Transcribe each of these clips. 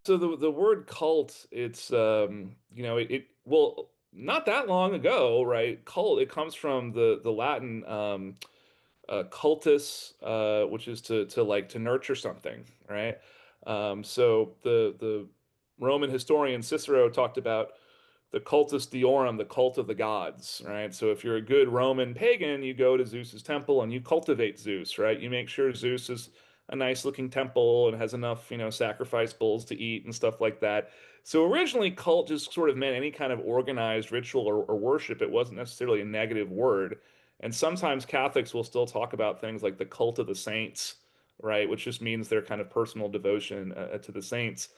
So the word cult, it's well, not that long ago, right? Cult, it comes from the Latin cultus, which is to nurture something, right? So the Roman historian Cicero talked about the cultus deorum, the cult of the gods, right? So if you're a good Roman pagan, you go to Zeus's temple and you cultivate Zeus, right? You make sure Zeus is a nice looking temple and has enough, sacrifice bulls to eat and stuff like that. So originally, cult just sort of meant any kind of organized ritual or worship. It wasn't necessarily a negative word. And sometimes Catholics will still talk about things like the cult of the saints, right? Which just means their kind of personal devotion to the saints.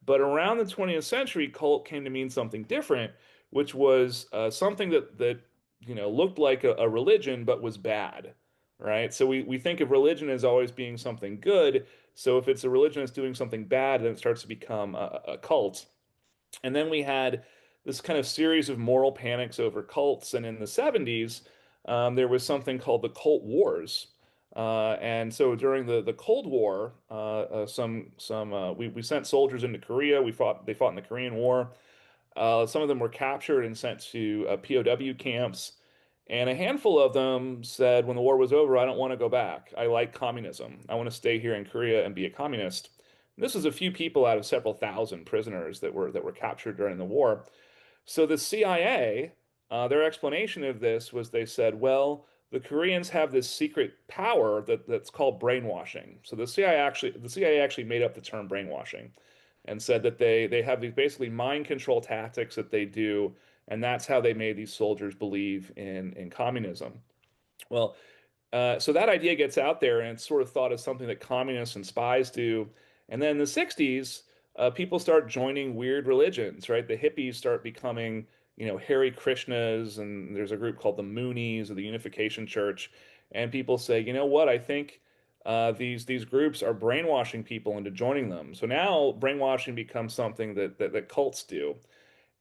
But around the 20th century, cult came to mean something different, which was something that looked like a religion but was bad, right? So we think of religion as always being something good. So if it's a religion that's doing something bad, then it starts to become a cult. And then we had this kind of series of moral panics over cults. And in the 70s, there was something called the Cult Wars. And so during the Cold War, we sent soldiers into Korea. They fought in the Korean War. Some of them were captured and sent to POW camps. And a handful of them said when the war was over, I don't want to go back. I like communism. I want to stay here in Korea and be a communist. This was a few people out of several thousand prisoners that were captured during the war. So the CIA, their explanation of this was they said, well, the Koreans have this secret power that's called brainwashing. So the CIA actually made up the term brainwashing and said that they have these basically mind control tactics that they do, and that's how they made these soldiers believe in communism. Well, so that idea gets out there, and it's sort of thought of something that communists and spies do. And then in the 60s, people start joining weird religions, right? The hippies start becoming, Hare Krishnas, and there's a group called the Moonies or the Unification Church. And people say, you know what? I think these groups are brainwashing people into joining them. So now brainwashing becomes something that cults do.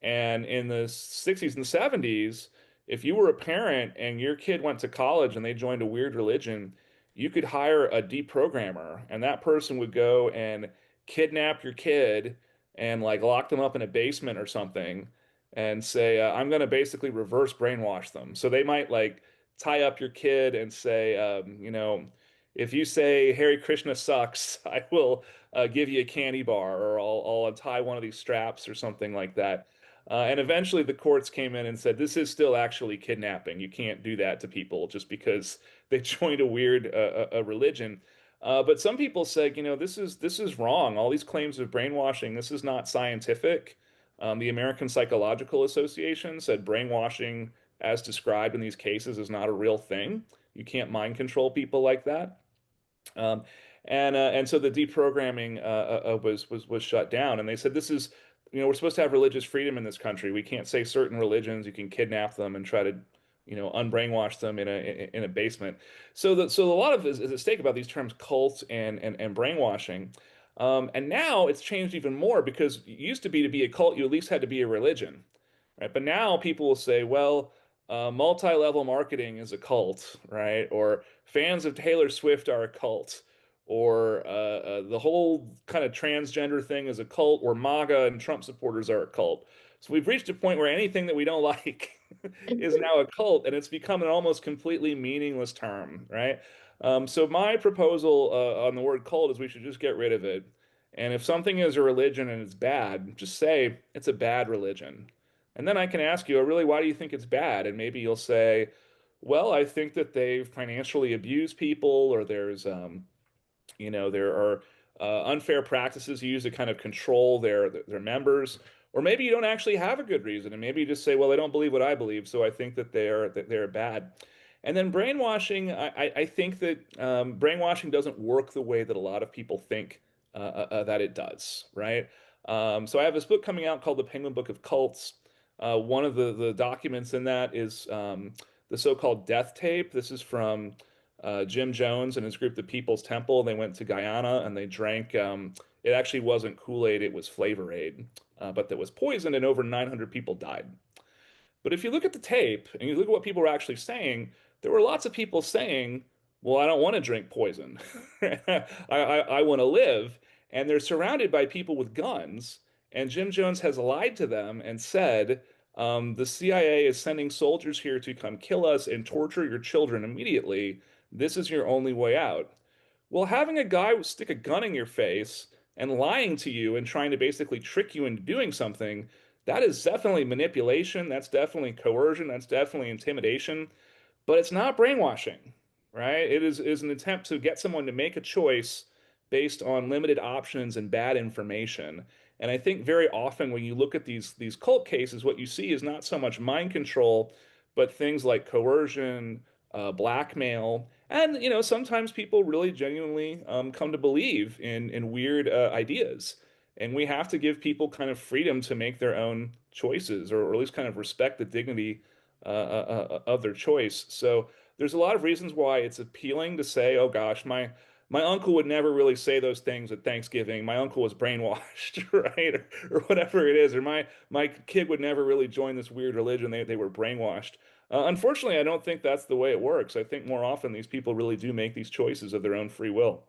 And in the 60s and 70s, if you were a parent and your kid went to college and they joined a weird religion, you could hire a deprogrammer, and that person would go and kidnap your kid and like lock them up in a basement or something and say, I'm going to basically reverse brainwash them. So they might like tie up your kid and say, if you say Hare Krishna sucks, I will give you a candy bar, or I'll untie one of these straps or something like that. And eventually the courts came in and said, this is still actually kidnapping. You can't do that to people just because they joined a weird a religion. But some people said, this is wrong. All these claims of brainwashing, this is not scientific. The American Psychological Association said brainwashing, as described in these cases, is not a real thing. You can't mind control people like that. Um, and so the deprogramming was shut down, and they said this is, we're supposed to have religious freedom in this country. We can't say certain religions you can kidnap them and try to, unbrainwash them in a basement. So a lot of is at stake about these terms cult and brainwashing. And now it's changed even more because it used to be a cult, you at least had to be a religion, right? But now people will say, well, multi-level marketing is a cult, right? Or fans of Taylor Swift are a cult, or the whole kind of transgender thing is a cult, or MAGA and Trump supporters are a cult. So we've reached a point where anything that we don't like is now a cult, and it's become an almost completely meaningless term, right? So my proposal on the word cult is we should just get rid of it. And if something is a religion and it's bad, just say it's a bad religion. And then I can ask you, oh, really, why do you think it's bad? And maybe you'll say, well, I think that they financially abuse people, or there are unfair practices used to kind of control their members. Or maybe you don't actually have a good reason, and maybe you just say, well, they don't believe what I believe, so I think that they're bad. And then brainwashing, I think that brainwashing doesn't work the way that a lot of people think that it does, right? So I have this book coming out called The Penguin Book of Cults. One of the documents in that is the so-called death tape. This is from Jim Jones and his group, the People's Temple. They went to Guyana and they drank. It actually wasn't Kool-Aid; it was Flavor Aid, but that was poisoned, and over 900 people died. But if you look at the tape and you look at what people were actually saying, there were lots of people saying, "Well, I don't want to drink poison. I want to live." and they're surrounded by people with guns. And Jim Jones has lied to them and said, the CIA is sending soldiers here to come kill us and torture your children immediately. This is your only way out. Well, having a guy stick a gun in your face and lying to you and trying to basically trick you into doing something, that is definitely manipulation. That's definitely coercion. That's definitely intimidation. But it's not brainwashing, right? It is an attempt to get someone to make a choice based on limited options and bad information. And I think very often when you look at these cult cases, what you see is not so much mind control, but things like coercion, blackmail, and sometimes people really genuinely come to believe in weird ideas. And we have to give people kind of freedom to make their own choices, or at least kind of respect the dignity of their choice. So there's a lot of reasons why it's appealing to say, oh gosh, my uncle would never really say those things at Thanksgiving. My uncle was brainwashed, right? Or whatever it is. Or my kid would never really join this weird religion. They were brainwashed. Unfortunately, I don't think that's the way it works. I think more often these people really do make these choices of their own free will.